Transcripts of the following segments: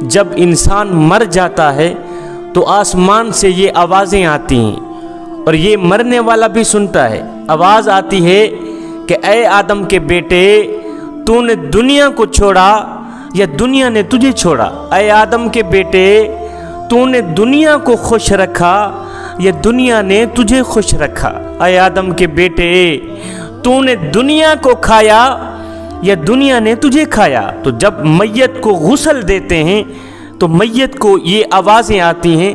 جب انسان مر جاتا ہے تو آسمان سے یہ آوازیں آتی ہیں اور یہ مرنے والا بھی سنتا ہے۔ آواز آتی ہے کہ اے آدم کے بیٹے، تو نے دنیا کو چھوڑا یا دنیا نے تجھے چھوڑا؟ اے آدم کے بیٹے، تو نے دنیا کو خوش رکھا یا دنیا نے تجھے خوش رکھا؟ اے آدم کے بیٹے، تو نے دنیا کو کھایا یا دنیا نے تجھے کھایا؟ تو جب میت کو غسل دیتے ہیں تو میت کو یہ آوازیں آتی ہیں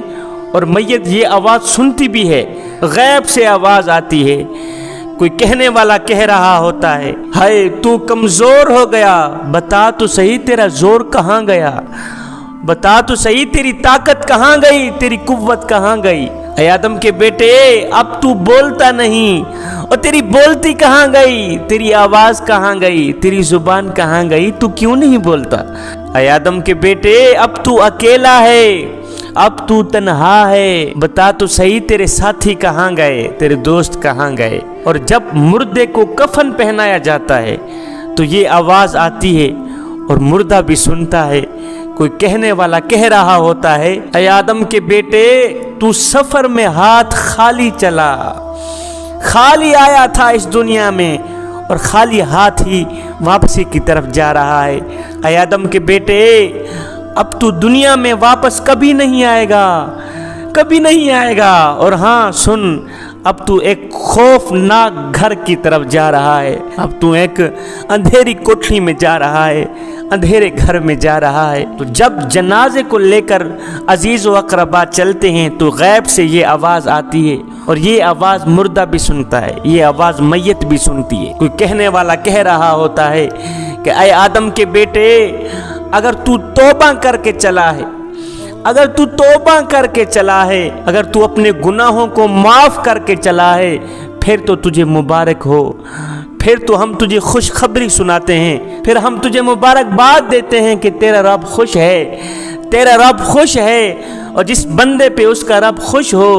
اور میت یہ آواز سنتی بھی ہے، غیب سے آواز آتی ہے۔ کوئی کہنے والا کہہ رہا ہوتا ہے، ہائے تو کمزور ہو گیا، بتا تو صحیح تیرا زور کہاں گیا، بتا تو صحیح تیری طاقت کہاں گئی، تیری قوت کہاں گئی؟ اے آدم کے بیٹے، اب تو بولتا نہیں، اور تیری بولتی کہاں گئی، تیری آواز کہاں گئی، تیری زبان کہاں گئی، تو کیوں نہیں بولتا؟ اے آدم کے بیٹے، اب تو اکیلا ہے، اب تو تنہا ہے، بتا تو صحیح تیرے ساتھی کہاں گئے، تیرے دوست کہاں گئے؟ اور جب مردے کو کفن پہنایا جاتا ہے تو یہ آواز آتی ہے اور مردہ بھی سنتا ہے۔ کوئی کہنے والا کہہ رہا ہوتا ہے، اے آدم کے بیٹے، تو سفر میں ہاتھ خالی چلا، خالی آیا تھا اس دنیا میں اور خالی ہاتھ ہی واپسی کی طرف جا رہا ہے۔ اے آدم کے بیٹے، اب تو دنیا میں واپس کبھی نہیں آئے گا، کبھی نہیں آئے گا۔ اور ہاں سن، اب تو ایک خوفناک گھر کی طرف جا رہا ہے، اب تو ایک اندھیری کوٹھی میں جا رہا ہے، اندھیرے گھر میں جا رہا ہے۔ تو جب جنازے کو لے کر عزیز و اقربا چلتے ہیں تو غیب سے یہ آواز آتی ہے اور یہ آواز مردہ بھی سنتا ہے، یہ آواز میت بھی سنتی ہے۔ کوئی کہنے والا کہہ رہا ہوتا ہے کہ اے آدم کے بیٹے، اگر تو توبہ کر کے چلا ہے، اگر تو توبہ کر کے چلا ہے، اگر تو اپنے گناہوں کو معاف کر کے چلا ہے، پھر تو تجھے مبارک ہو، پھر تو ہم تجھے خوشخبری سناتے ہیں، پھر ہم تجھے مبارکباد دیتے ہیں کہ تیرا رب خوش ہے، تیرا رب خوش ہے۔ اور جس بندے پہ اس کا رب خوش ہو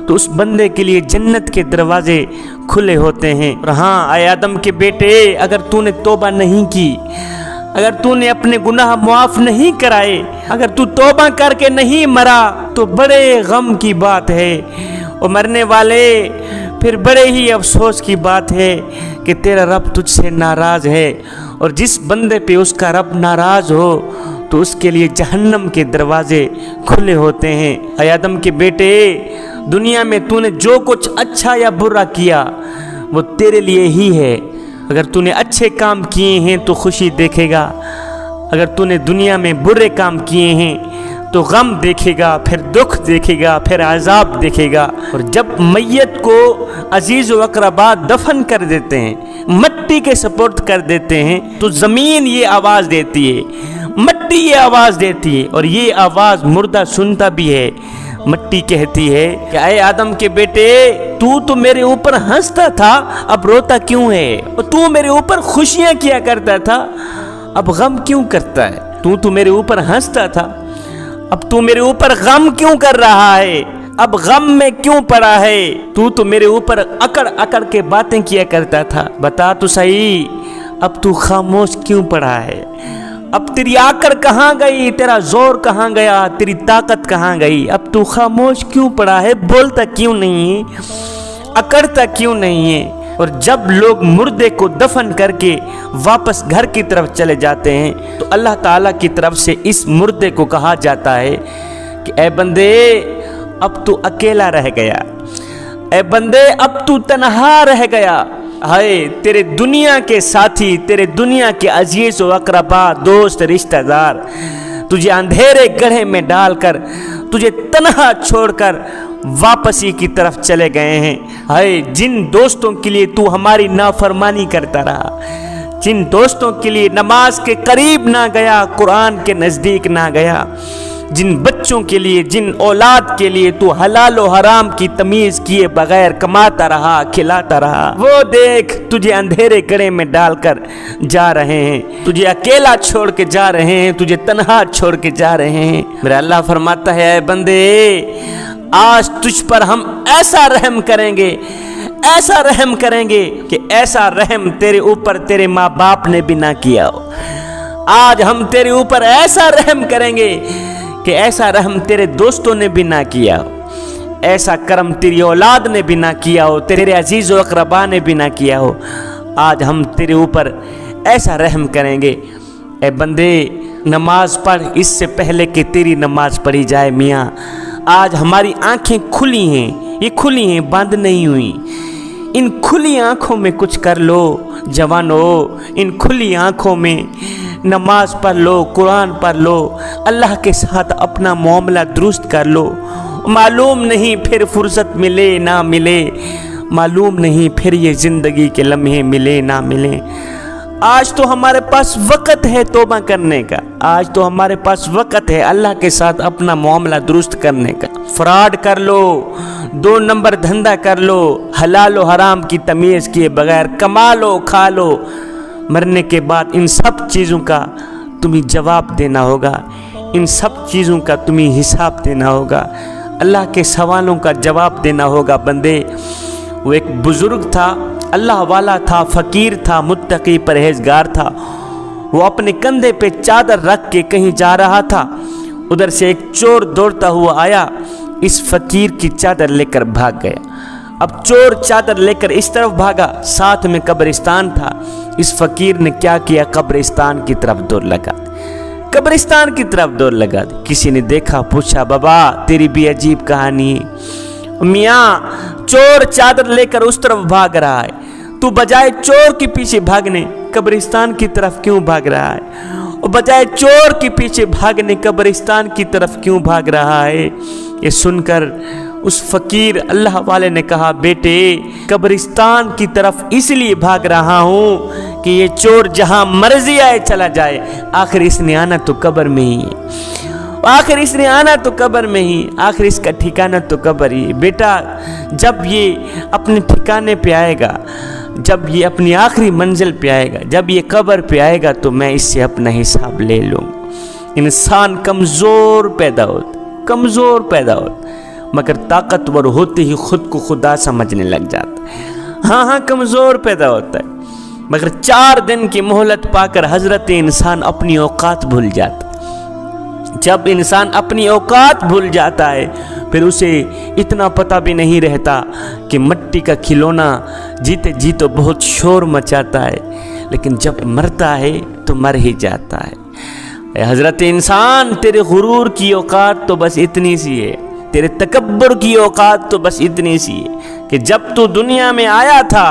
تو اس بندے کے لیے جنت کے دروازے کھلے ہوتے ہیں۔ اور ہاں اے آدم کے بیٹے، اگر تو نے توبہ نہیں کی، اگر تو نے اپنے گناہ معاف نہیں کرائے، اگر تو توبہ کر کے نہیں مرا تو بڑے غم کی بات ہے، اور مرنے والے پھر بڑے ہی افسوس کی بات ہے کہ تیرا رب تجھ سے ناراض ہے۔ اور جس بندے پہ اس کا رب ناراض ہو تو اس کے لیے جہنم کے دروازے کھلے ہوتے ہیں۔ اے آدم کے بیٹے، دنیا میں تو نے جو کچھ اچھا یا برا کیا وہ تیرے لیے ہی ہے۔ اگر تو نے اچھے کام کیے ہیں تو خوشی دیکھے گا، اگر تو نے دنیا میں برے کام کیے ہیں تو غم دیکھے گا، پھر دکھ دیکھے گا، پھر عذاب دیکھے گا۔ اور جب میت کو عزیز و اقربا دفن کر دیتے ہیں، مٹی کے سپرد کر دیتے ہیں، تو زمین یہ آواز دیتی ہے، مٹی یہ آواز دیتی ہے، اور یہ آواز مردہ سنتا بھی ہے۔ مٹی کہتی ہے کہ اے آدم کے بیٹے، تو میرے اوپر ہنستا تھا، اب روتا کیوں ہے؟ اور تو میرے اوپر خوشیاں کیا کرتا تھا، اب غم کیوں کرتا ہے؟ تو میرے اوپر ہنستا تھا، اب تو میرے اوپر غم کیوں کر رہا ہے؟ اب غم میں کیوں پڑا ہے؟ تو میرے اوپر اکڑ اکڑ کے باتیں کیا کرتا تھا، بتا تو صحیح، اب تو خاموش کیوں پڑا ہے؟ اب تیری آکڑ کہاں گئی، تیرا زور کہاں گیا، تیری طاقت کہاں گئی؟ اب تو خاموش کیوں پڑا ہے، بولتا کیوں نہیں ہے، اکڑتا کیوں نہیں ہے؟ اور جب لوگ مردے کو دفن کر کے واپس گھر کی طرف چلے جاتے ہیں تو اللہ تعالیٰ کی طرف سے اس مردے کو کہا جاتا ہے کہ اے بندے، اب تو اکیلا رہ گیا، اے بندے اب تو تنہا رہ گیا۔ ہائے تیرے دنیا کے ساتھی، تیرے دنیا کے عزیز و اقربا، دوست، رشتہ دار تجھے اندھیرے گڑھے میں ڈال کر، تجھے تنہا چھوڑ کر واپسی کی طرف چلے گئے ہیں۔ ہائے جن دوستوں کے لیے تو ہماری نافرمانی کرتا رہا، جن دوستوں کے لیے نماز کے قریب نہ گیا، قرآن کے نزدیک نہ گیا، جن بچوں کے لیے، جن اولاد کے لیے تو حلال و حرام کی تمیز کیے بغیر کماتا رہا، کھلاتا رہا، وہ دیکھ تجھے اندھیرے گڑھے میں ڈال کر جا رہے ہیں، تجھے اکیلا چھوڑ کے جا رہے ہیں، تجھے تنہا چھوڑ کے جا رہے ہیں۔ میرا اللہ فرماتا ہے، اے بندے، آج تجھ پر ہم ایسا رحم کریں گے، ایسا رحم کریں گے کہ ایسا رحم تیرے اوپر تیرے ماں باپ نے بھی نہ کیا ہو۔ آج ہم تیرے اوپر ایسا رحم کریں گے کہ ایسا رحم تیرے دوستوں نے بھی نہ کیا ہو، ایسا کرم تیری اولاد نے بھی نہ کیا ہو، تیرے عزیز و اقربا نے بھی نہ کیا ہو۔ آج ہم تیرے اوپر ایسا رحم کریں گے۔ اے بندے نماز پڑھ اس سے پہلے کہ تیری نماز پڑھی جائے۔ میاں آج ہماری آنکھیں کھلی ہیں، یہ کھلی ہیں، بند نہیں ہوئی۔ ان کھلی آنکھوں میں کچھ کر لو جوانو، ان کھلی آنکھوں میں نماز پڑھ لو، قرآن پڑھ لو، اللہ کے ساتھ اپنا معاملہ درست کر لو۔ معلوم نہیں پھر فرصت ملے نہ ملے، معلوم نہیں پھر یہ زندگی کے لمحے ملے نہ ملے۔ آج تو ہمارے پاس وقت ہے توبہ کرنے کا، آج تو ہمارے پاس وقت ہے اللہ کے ساتھ اپنا معاملہ درست کرنے کا۔ فراڈ کر لو، 2 نمبر دھندا کر لو، حلال و حرام کی تمیز کیے بغیر کما لو کھا لو، مرنے کے بعد ان سب چیزوں کا تمہیں جواب دینا ہوگا، ان سب چیزوں کا تمہیں حساب دینا ہوگا، اللہ کے سوالوں کا جواب دینا ہوگا۔ بندے وہ ایک بزرگ تھا، اللہ والا تھا، فقیر تھا، متقی پرہیزگار تھا۔ وہ اپنے کندھے پہ چادر رکھ کے کہیں جا رہا تھا، ادھر سے ایک چور دوڑتا ہوا آیا، اس فقیر کی چادر لے کر بھاگ گیا۔ اب چور چادر لے کر اس طرف بھاگا، ساتھ میں قبرستان تھا۔ اس فقیر نے کیا کیا؟ قبرستان کی طرف دوڑ لگا، قبرستان کی طرف دوڑ لگا۔ کسی نے دیکھا، پوچھا بابا تیری بھی عجیب کہانی ہے، میاں چور چادر لے کر اس طرف بھاگ رہا ہے، تو بجائے چور کے پیچھے بھاگنے قبرستان کی طرف کیوں بھاگ رہا ہے؟ اور بجائے چور کے پیچھے بھاگنے قبرستان کی طرف کیوں بھاگ رہا ہے؟ یہ سن کر اس فقیر اللہ والے نے کہا، بیٹے قبرستان کی طرف اس لیے بھاگ رہا ہوں کہ یہ چور جہاں مرضی آئے چلا جائے، آخر اس نے آنا تو قبر میں ہی ہے، آخر اس نے آنا تو قبر میں ہی، آخر اس کا ٹھکانہ تو قبر ہی۔ بیٹا جب یہ اپنے ٹھکانے پہ آئے گا، جب یہ اپنی آخری منزل پہ آئے گا، جب یہ قبر پہ آئے گا تو میں اس سے اپنا حساب لے لوں۔ انسان کمزور پیدا ہوتا، کمزور پیدا ہوتا، مگر طاقتور ہوتے ہی خود کو خدا سمجھنے لگ جاتا ہے۔ ہاں کمزور پیدا ہوتا ہے، مگر 4 دن کی مہلت پا کر حضرت انسان اپنی اوقات بھول جاتا ہے۔ جب انسان اپنی اوقات بھول جاتا ہے پھر اسے اتنا پتہ بھی نہیں رہتا کہ مٹی کا کھلونا جیتے جی تو بہت شور مچاتا ہے، لیکن جب مرتا ہے تو مر ہی جاتا ہے۔ اے حضرت انسان تیرے غرور کی اوقات تو بس اتنی سی ہے، تیرے تکبر کی اوقات تو بس اتنی سی ہے کہ جب تو دنیا میں آیا تھا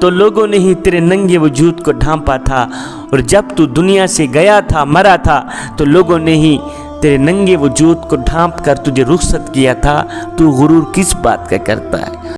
تو لوگوں نے ہی تیرے ننگے وجود کو ڈھانپا تھا، اور جب تو دنیا سے گیا تھا مرا تھا تو لوگوں نے ہی تیرے ننگے وجود کو ڈھانپ کر تجھے رخصت کیا تھا۔ تو غرور کس بات کا کرتا ہے؟